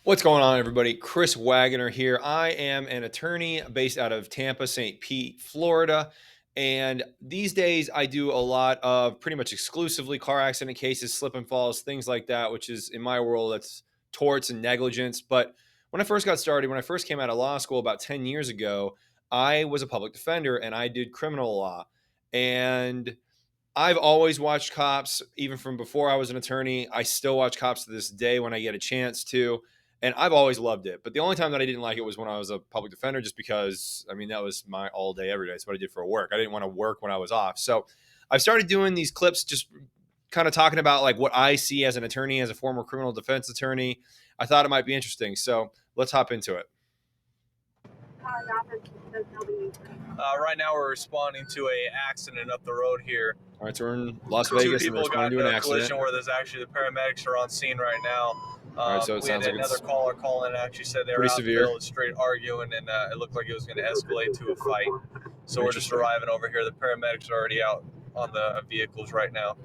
What's going on, everybody? Chris Waggener here. I am an attorney based out of Tampa, St. Pete, Florida. And these days, I do a lot of pretty much exclusively car accident cases, slip and falls, things like that, which is in my world, that's torts and negligence. But when I first got started, when I first came out of law school about 10 years ago, I was a public defender and I did criminal law. And I've always watched cops, even from before I was an attorney. I still watch cops to this day when I get a chance to. And I've always loved it. But the only time that I didn't like it was when I was a public defender, just because, I mean, that was my all day, every day. It's what I did for work. I didn't want to work when I was off. So I started doing these clips, just kind of talking about like what I see as an attorney, as a former criminal defense attorney. I thought it might be interesting. So let's hop into it. Right now, we're responding to a accident up the road here. All right, so we're in Las Two Vegas and people got responding into to an a accident. collision where there's actually the paramedics are on scene right now. All right, so it we had sounds like another it's caller call in and actually said they were pretty out severe. in the middle of the street arguing, and it looked like it was going to escalate to a fight. So we're just arriving over here. The paramedics are already out on the vehicles right now.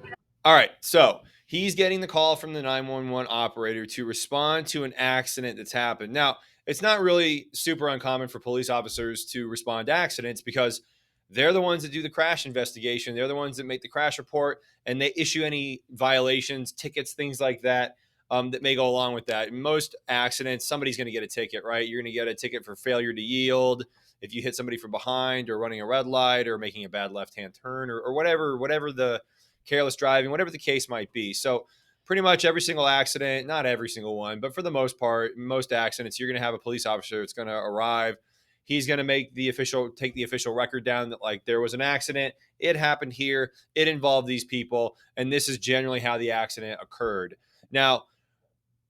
All right, so he's getting the call from the 911 operator to respond to an accident that's happened. Now, it's not really super uncommon for police officers to respond to accidents because they're the ones that do the crash investigation. They're the ones that make the crash report, and they issue any violations, tickets, things like that, that may go along with that. In most accidents, somebody's going to get a ticket, right? You're going to get a ticket for failure to yield, if you hit somebody from behind, or running a red light, or making a bad left-hand turn, or whatever the careless driving, whatever the case might be. So pretty much every single accident, not every single one, but for the most part, most accidents, you're going to have a police officer that's going to arrive. He's going to take the official record down that like there was an accident. It happened here. It involved these people. And this is generally how the accident occurred. Now,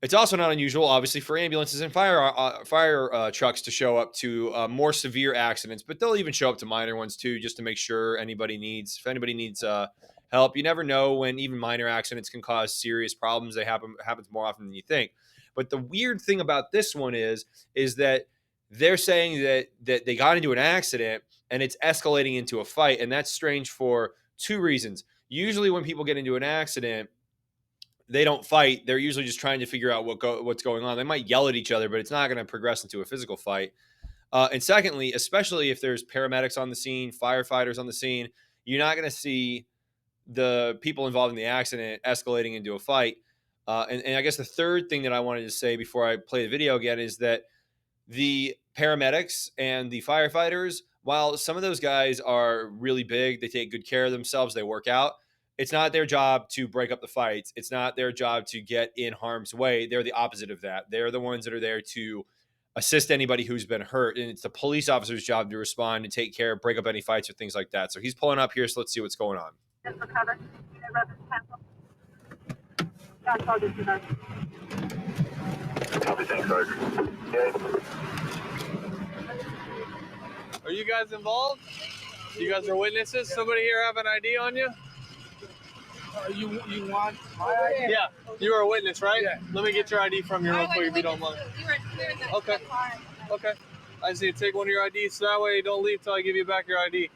it's also not unusual, obviously, for ambulances and fire trucks to show up to more severe accidents, but they'll even show up to minor ones too, just to make sure if anybody needs help. You never know when even minor accidents can cause serious problems. They happens more often than you think. But the weird thing about this one is that they're saying that they got into an accident and it's escalating into a fight, and that's strange for two reasons. Usually, when people get into an accident, they don't fight. They're usually just trying to figure out what's going on. They might yell at each other, but it's not going to progress into a physical fight. And secondly, especially if there's paramedics on the scene, firefighters on the scene, you're not going to see the people involved in the accident escalating into a fight. And I guess the third thing that I wanted to say before I play the video again is that the paramedics and the firefighters, while some of those guys are really big, they take good care of themselves, they work out. It's not their job to break up the fights. It's not their job to get in harm's way. They're the opposite of that. They're the ones that are there to assist anybody who's been hurt. And it's the police officer's job to respond and take care, break up any fights or things like that. So he's pulling up here. So let's see what's going on. Are you guys involved? You guys are witnesses? Somebody here have an ID on you? You want my ID? Yeah, you were a witness, right? Yeah. Let me get your ID from you real quick if you don't mind. Okay. Okay. I just need to take one of your IDs so that way you don't leave till I give you back your ID.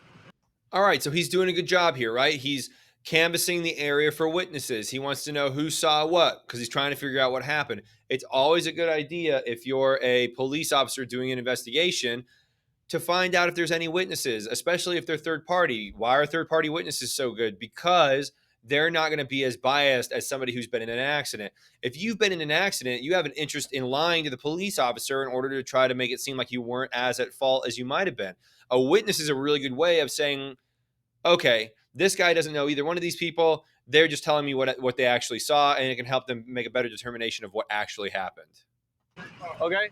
All right, so he's doing a good job here, right? He's canvassing the area for witnesses. He wants to know who saw what because he's trying to figure out what happened. It's always a good idea if you're a police officer doing an investigation to find out if there's any witnesses, especially if they're third party. Why are third party witnesses so good? Because they're not going to be as biased as somebody who's been in an accident. If you've been in an accident, you have an interest in lying to the police officer in order to try to make it seem like you weren't as at fault as you might have been. A witness is a really good way of saying, okay, this guy doesn't know either one of these people. They're just telling me what they actually saw, and it can help them make a better determination of what actually happened. Okay?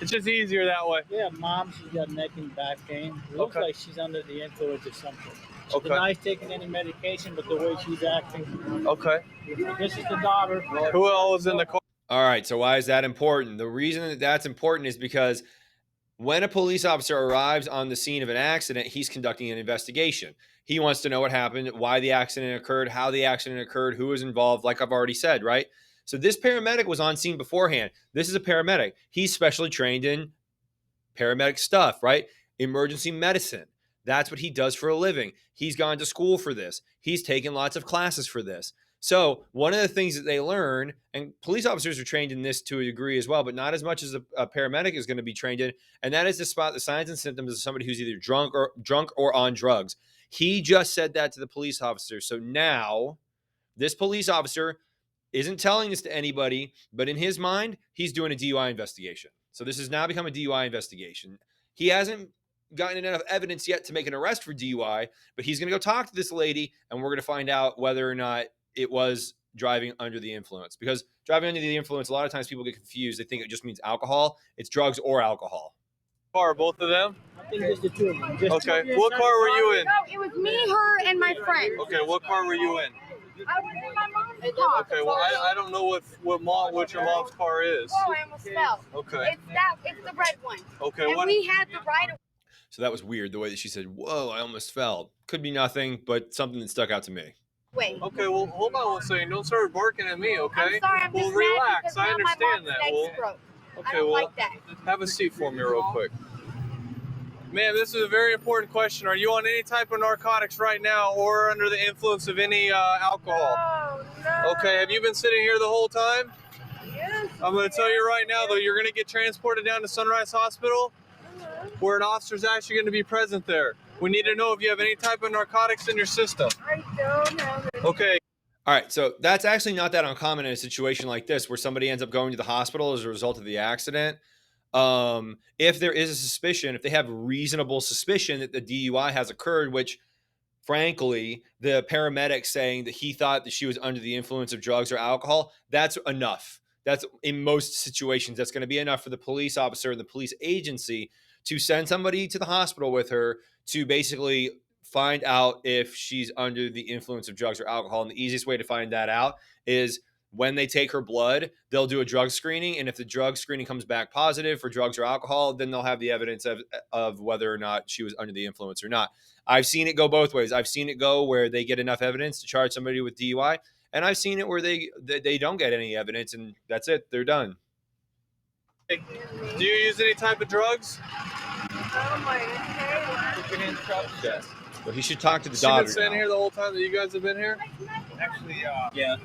It's just easier that way. Yeah, mom, she's got neck and back pain. It looks Okay. like she's under the influence of something. She Okay. denies taking any medication, but the way she's acting. Okay. This is the daughter. Who else was in the car? All right, so why is that important? The reason that that's important is because when a police officer arrives on the scene of an accident, he's conducting an investigation. He wants to know what happened, why the accident occurred, how the accident occurred, who was involved, like I've already said, right? So this paramedic was on scene beforehand. This is a paramedic. He's specially trained in paramedic stuff, right? Emergency medicine. That's what he does for a living. He's gone to school for this. He's taken lots of classes for this. So one of the things that they learn, and police officers are trained in this to a degree as well, but not as much as a paramedic is going to be trained in, and that is to spot the signs and symptoms of somebody who's either drunk or on drugs. He just said that to the police officer. So now this police officer isn't telling this to anybody, but in his mind, he's doing a DUI investigation. So this has now become a DUI investigation. He hasn't gotten enough evidence yet to make an arrest for DUI, but he's going to go talk to this lady, and we're going to find out whether or not it was driving under the influence. Because driving under the influence, a lot of times people get confused. They think it just means alcohol. It's drugs or alcohol. Car, both of them? I think just the two of them. Okay. What car were you in? No, it was me, her, and my friend. Okay, what car were you in? I was in my mom's car. Okay, well, I don't know what your mom's car is. Oh, I almost fell. Okay. It's the red one. Okay, And what? we had the right of So that was weird, the way that she said, whoa, I almost fell. Could be nothing, but something that stuck out to me. way. Okay, well, hold on one second. Don't start barking at me, okay? I'm sorry, I'm well, just relax. mad I because now my understand mom's that. legs Well, broke. I okay, don't well, like that. have a seat for me real quick. Ma'am, this is a very important question. Are you on any type of narcotics right now or under the influence of any alcohol? No. Okay, have you been sitting here the whole time? Yes. I'm going to tell you right now, though, you're going to get transported down to Sunrise Hospital where an officer's actually going to be present there. We need to know if you have any type of narcotics in your system. I don't have it. Okay. All right, so that's actually not that uncommon in a situation like this where somebody ends up going to the hospital as a result of the accident. If there is a suspicion, if they have reasonable suspicion that the DUI has occurred, which frankly, the paramedic saying that he thought that she was under the influence of drugs or alcohol, that's enough. That's in most situations, that's going to be enough for the police officer and the police agency to send somebody to the hospital with her to basically find out if she's under the influence of drugs or alcohol. And the easiest way to find that out is when they take her blood, they'll do a drug screening. And if the drug screening comes back positive for drugs or alcohol, then they'll have the evidence of whether or not she was under the influence or not. I've seen it go both ways. I've seen it go where they get enough evidence to charge somebody with DUI. And I've seen it where they don't get any evidence and that's it. They're done. Do you use any type of drugs? Oh my God. Yes. Well, he should talk to the She's daughter. been standing here the whole time that you guys have been here? Actually, yeah.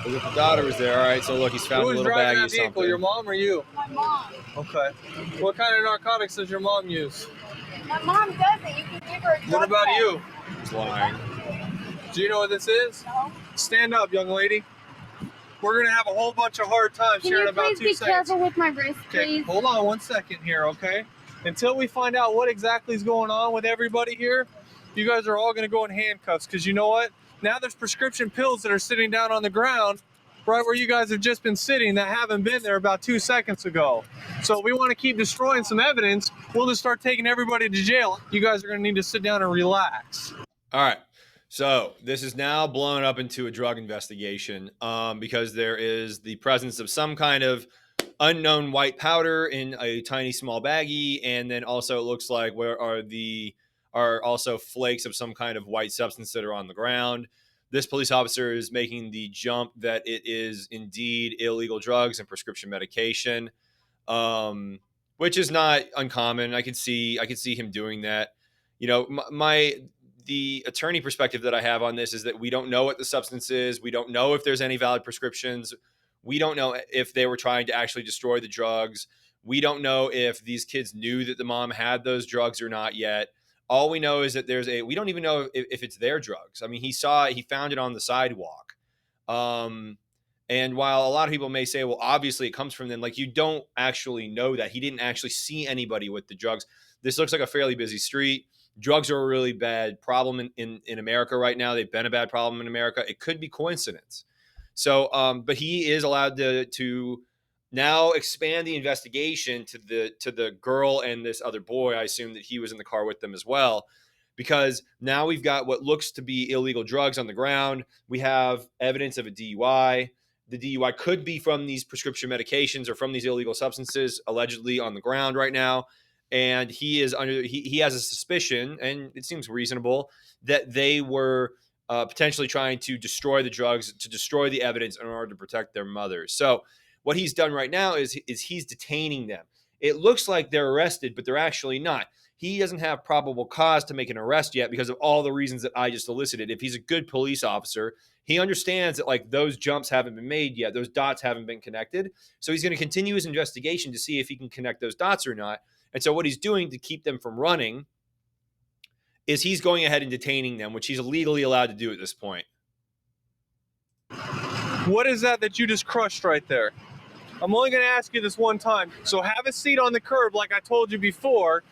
But if the daughter was there, all right. So look, he's found Who a was little driving baggie that of vehicle, something. your mom or you? My mom. Okay. What kind of narcotics does your mom use? My mom doesn't. You can give her a drug What about test. you? He's lying. Do you know what this is? No. Stand up, young lady. We're going to have a whole bunch of hard times Can here in you about please 2 be seconds. careful with my wrist, Okay, please? hold on 1 second here, okay? Until we find out what exactly is going on with everybody here, you guys are all going to go in handcuffs because you know what? Now there's prescription pills that are sitting down on the ground right where you guys have just been sitting that haven't been there about 2 seconds ago. So if we want to keep destroying some evidence, we'll just start taking everybody to jail. You guys are going to need to sit down and relax. All right. So this is now blown up into a drug investigation because there is the presence of some kind of unknown white powder in a tiny small baggie, and then also it looks like where are also flakes of some kind of white substance that are on the ground. This police officer is making the jump that it is indeed illegal drugs and prescription medication, which is not uncommon. I could see him doing that. You know, the attorney perspective that I have on this is that we don't know what the substance is. We don't know if there's any valid prescriptions. We don't know if they were trying to actually destroy the drugs. We don't know if these kids knew that the mom had those drugs or not yet. All we know is that we don't even know if it's their drugs. I mean, he found it on the sidewalk. And while a lot of people may say, well, obviously it comes from them, like you don't actually know that. He didn't actually see anybody with the drugs. This looks like a fairly busy street. Drugs are a really bad problem in America right now. They've been a bad problem in America. It could be coincidence. So, but he is allowed to now expand the investigation to the girl and this other boy. I assume that he was in the car with them as well, because now we've got what looks to be illegal drugs on the ground. We have evidence of a DUI. The DUI could be from these prescription medications or from these illegal substances allegedly on the ground right now. And he has a suspicion, and it seems reasonable, that they were potentially trying to destroy the drugs, to destroy the evidence in order to protect their mother. So what he's done right now is he's detaining them. It looks like they're arrested, but they're actually not. he doesn't have probable cause to make an arrest yet because of all the reasons that I just elicited. If he's a good police officer, he understands that like those jumps haven't been made yet. Those dots haven't been connected. So he's going to continue his investigation to see if he can connect those dots or not. And so what he's doing to keep them from running is he's going ahead and detaining them, which he's legally allowed to do at this point. What is that you just crushed right there? I'm only going to ask you this one time. So have a seat on the curb like I told you before.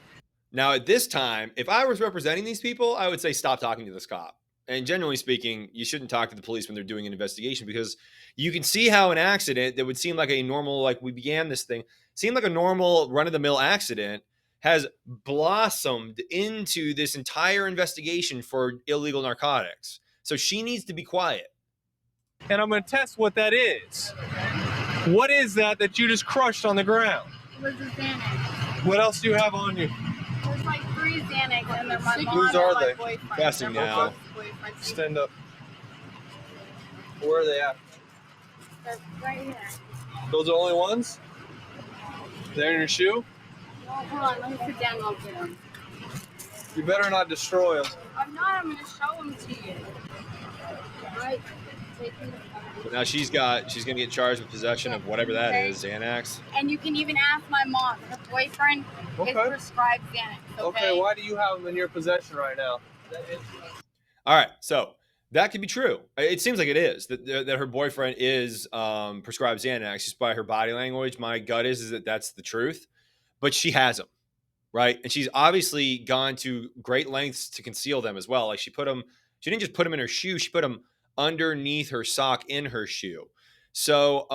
Now, at this time, if I was representing these people, I would say stop talking to this cop. And generally speaking, you shouldn't talk to the police when they're doing an investigation because you can see how an accident that would seem like a normal, like we began this thing, seemed like a normal run-of-the-mill accident has blossomed into this entire investigation for illegal narcotics. So she needs to be quiet. And I'm going to test what that is. What is that you just crushed on the ground? It was a Xanax. What else do you have on you? There's like 3 Xanax and they're my mom Whose and are my they? boyfriend. Passing They're now. both boyfriends. Stand up. Where are they at? They're right here. Those are the only ones? They're in your shoe? Well, hold on, let me sit down and I'll get them. You better not destroy them. I'm not, I'm going to show them to you. Right? So now she's going to get charged with possession of whatever that is, Xanax. And you can even ask my mom. Her boyfriend is prescribed Xanax. Okay, why do you have them in your possession right now? All right, so that could be true. It seems like it is, that her boyfriend is prescribed Xanax just by her body language. My gut is that that's the truth. But she has them, right? And she's obviously gone to great lengths to conceal them as well. Like she didn't just put them in her shoe, she put them underneath her sock in her shoe. So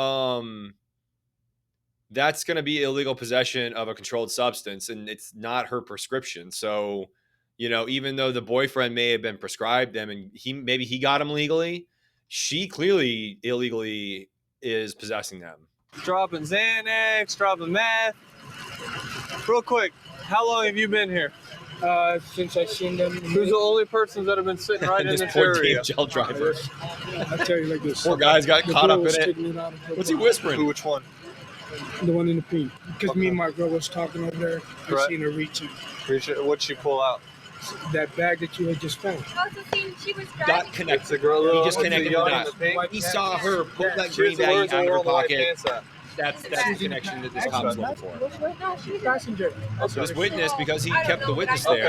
that's going to be illegal possession of a controlled substance, and it's not her prescription. So, you know, even though the boyfriend may have been prescribed them and maybe he got them legally, she clearly illegally is possessing them. Dropping Xanax, dropping meth. Real quick, how long have you been here? Since I seen them. Who's the only persons that have been sitting right in this this poor area? DHL driver. I'll tell you like this. Poor guy's got caught up in it. it. What's he whispering? Which one? The one in the pink. Because me and my girl was talking over there. I Right. seen her reaching. What'd she pull out? That bag that you had just found. She was Got driving. connected. It's a girl. He just connected the young in dots. the pink. He saw her pull that She green was the baggie words out of her on the white pocket. pants at. That's the connection that this cop is looking for. No, she was Passenger. So this witness, because he kept the witness Okay.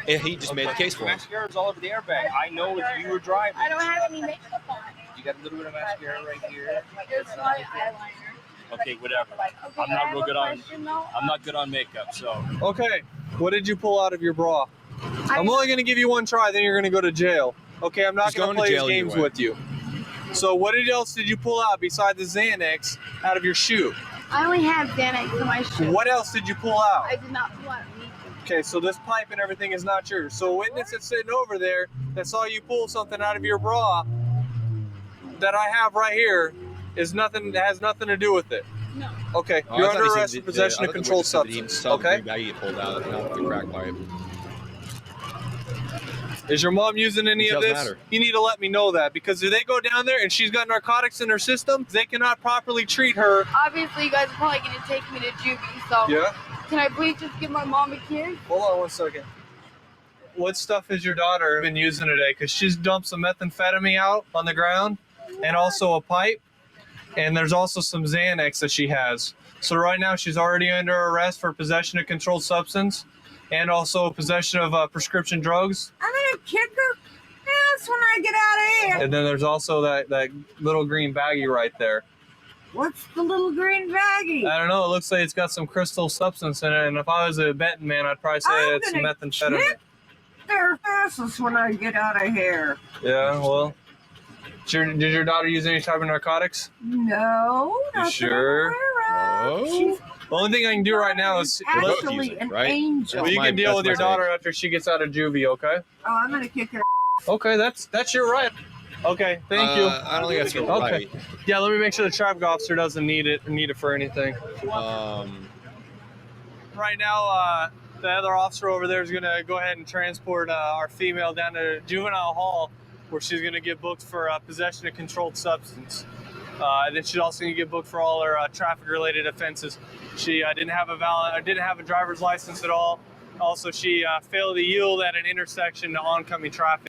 there, he just made the case for him. Mascara's all over the airbag. I know if you were driving. I don't have any makeup on. You got a little bit of mascara right here. Just like eyeliner. Okay, whatever. Okay, I'm not real good on. though. I'm not good on makeup, so. Okay, what did you pull out of your bra? I'm only going to give you one try, then you're going to go to jail. Okay, I'm not He's going to going to play jail these games anyway. with you. So what else did you pull out besides the Xanax out of your shoe? I only have Xanax in my shoe. What else did you pull out? I did not pull out anything. Okay, so this pipe and everything is not yours. So a witness that's sitting over there that saw you pull something out of your bra that I have right here has nothing to do with it. No. Okay, Oh, I you're thought under he said arrest for that- possession I of thought the controlled witness said that he substance. saw the Okay. green baggie he pulled out, not the crack pipe. Is your mom using any of Details this? matter. You need to let me know that, because if they go down there and she's got narcotics in her system, they cannot properly treat her. Obviously, you guys are probably going to take me to juvie, so Yeah? can I please just give my mom a kiss? Hold on one second. What stuff has your daughter been using today? Because she's dumped some methamphetamine out on the ground and also a pipe. And there's also some Xanax that she has. So right now she's already under arrest for possession of controlled substance and also possession of prescription drugs. I'm gonna kick her ass when I get out of here. And then there's also that little green baggie right there. What's the little green baggie? I don't know. It looks like it's got some crystal substance in it. And if I was a betting man, I'd probably say I'm it's gonna methamphetamine. kick their asses when I get out of here. Yeah, well. Did your daughter use any type of narcotics? No, not that sure? I'm aware of. Oh. She's The only thing I can do right now is both actually using, an right? angel. well, you my- can deal that's with your my daughter after she gets out of juvie, okay? Oh, I'm gonna kick her. Okay, that's your right. Okay, thank you. I don't think that's your Okay. right. Yeah, let me make sure the traffic officer doesn't need it for anything. Right now, the other officer over there is gonna go ahead and transport our female down to juvenile hall, where she's gonna get booked for possession of controlled substance. And then she's also gonna get booked for all her traffic-related offenses. She didn't have a driver's license at all. Also, she failed to yield at an intersection to oncoming traffic.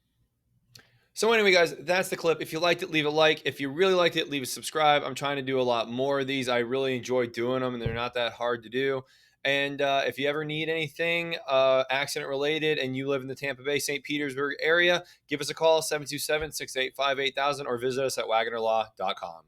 So anyway, guys, that's the clip. If you liked it, leave a like. If you really liked it, leave a subscribe. I'm trying to do a lot more of these. I really enjoy doing them, and they're not that hard to do. And if you ever need anything accident related and you live in the Tampa Bay, St. Petersburg area, give us a call, 727-685-8000, or visit us at waggonerlaw.com.